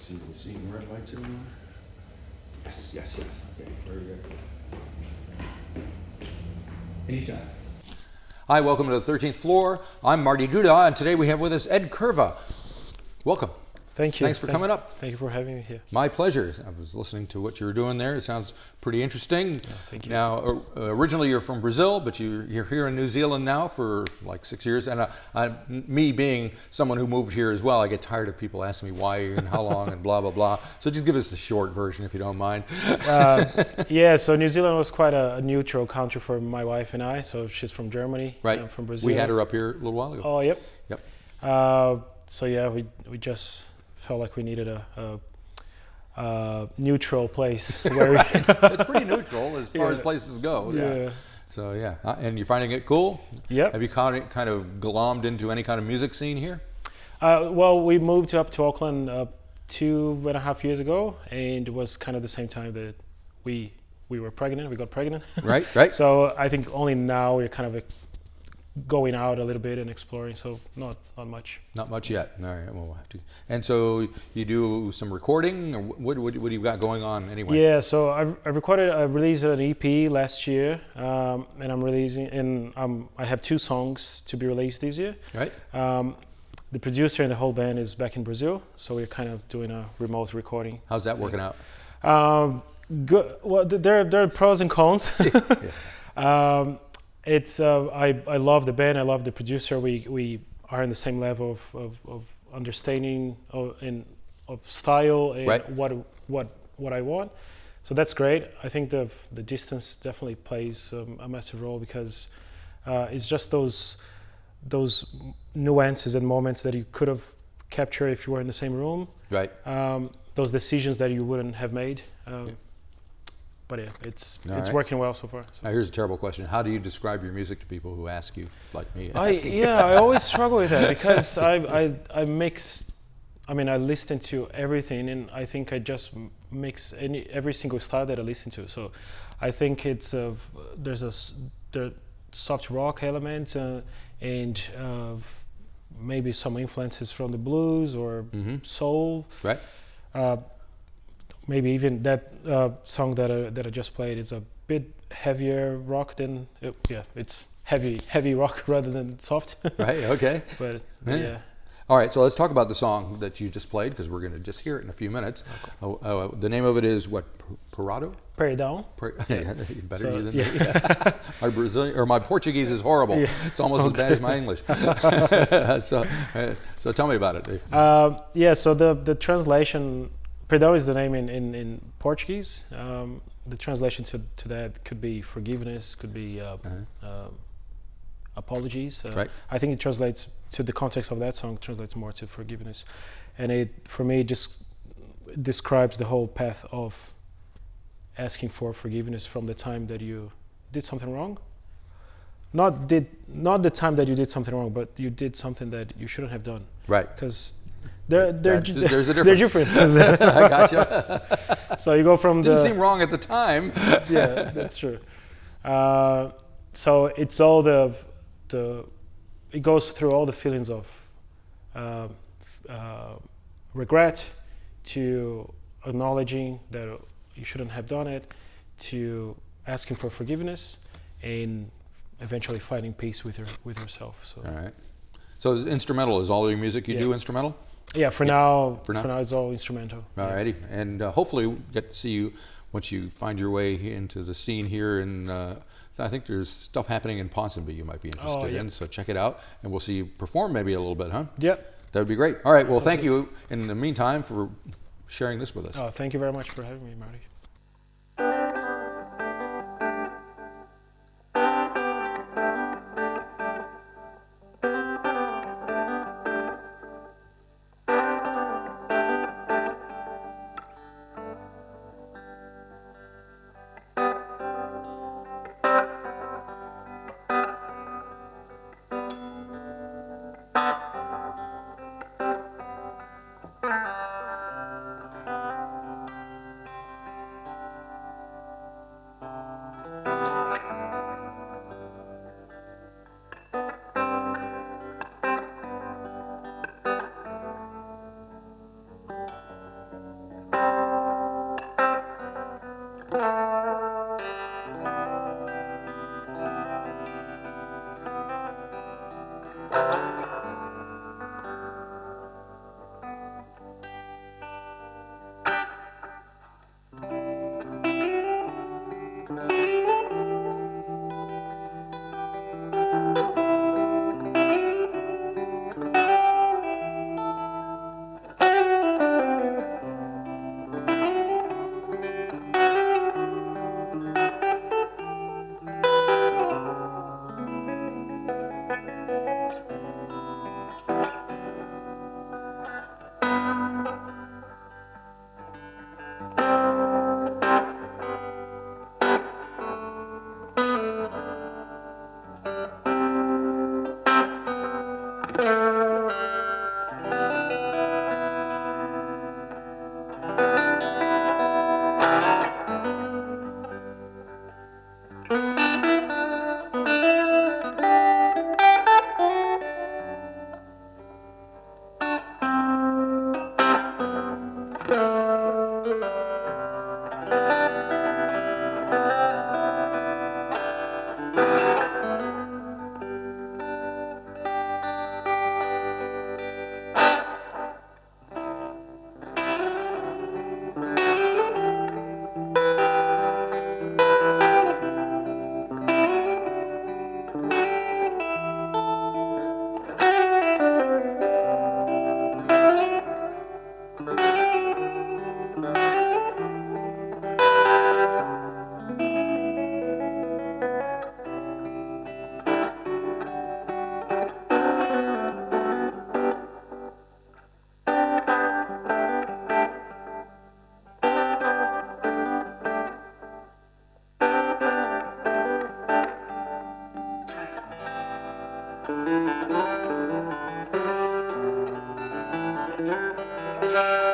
See, we're seeing red lights anymore? Yes, yes, yes. Okay, very good. Anytime. Hi, welcome to the 13th floor. I'm Marty Duda, and today we have with us Ed Curva. Welcome. Thank you. Thanks for coming up. Thank you for having me here. My pleasure. I was listening to what you were doing there. It sounds pretty interesting. Thank you. Now, originally you're from Brazil, but you're here in New Zealand now for like 6 years. And me being someone who moved here as well, I get tired of people asking me why and how long and blah, blah, blah. So just give us the short version if you don't mind. Yeah, so New Zealand was quite a neutral country for my wife and I. So she's from Germany. Right. I'm from Brazil. We had her up here a little while ago. Oh, yep. Yep. So yeah, we just felt like we needed a neutral place where It's pretty neutral as far as places go. Yeah. So yeah, and you're finding it cool? Yep. Have you kind of glommed into any kind of music scene here? Well, we moved up to Auckland 2.5 years ago, and it was kind of the same time that we were pregnant. We got pregnant. Right, right. So I think only now we're kind of going out a little bit and exploring. So not much. Not much yet. All right, well, we'll have to. And so you do some recording, or what do you got going on anyway? Yeah, so I released an EP last year, and I'm releasing, and I have 2 songs to be released this year. Right. The producer and the whole band is back in Brazil, so we're kind of doing a remote recording. How's that working out? Good. Well, there are pros and cons. Yeah. It's I love the band. I love the producer. We are in the same level of understanding of style and right. what I want. So that's great. I think the distance definitely plays a massive role because it's just those nuances and moments that you could have captured if you were in the same room. Right. Those decisions that you wouldn't have made. Yeah. But yeah, it's working well so far. So. Now here's a terrible question. How do you describe your music to people who ask you, like me? I always struggle with that because I mix. I mean, I listen to everything, and I think I just mix every single style that I listen to. So I think it's there's the soft rock element and maybe some influences from the blues or soul. Right. Maybe even that song that I just played is a bit heavier rock than it's heavy rock rather than soft. Right. Okay. But yeah. All right. So let's talk about the song that you just played because we're going to just hear it in a few minutes. Okay. The name of it is what? Perdao. Perdao. Better you than me. My Brazilian or my Portuguese is horrible. Yeah. It's almost as bad as my English. So tell me about it. Yeah. So the translation. Perdao is the name in Portuguese. The translation to that could be forgiveness, could be apologies. Right. I think it translates to the context of that song, translates more to forgiveness. And it, for me, just describes the whole path of asking for forgiveness from the time that you did something wrong. Not the time that you did something wrong, but you did something that you shouldn't have done. Right. Because there's a difference. There are differences. I gotcha. So you go from Didn't seem wrong at the time. Yeah, that's true. So it's all it goes through all the feelings of regret, to acknowledging that you shouldn't have done it, to asking for forgiveness, and eventually finding peace with yourself. So. All right. So instrumental is all your music you do instrumental? Yeah, for now it's all instrumental. Alrighty, and hopefully we'll get to see you once you find your way into the scene here. And I think there's stuff happening in Ponsonby you might be interested in, so check it out. And we'll see you perform maybe a little bit, huh? Yep. That would be great. All right, well, thank you in the meantime for sharing this with us. Oh, thank you very much for having me, Marty. Thank you.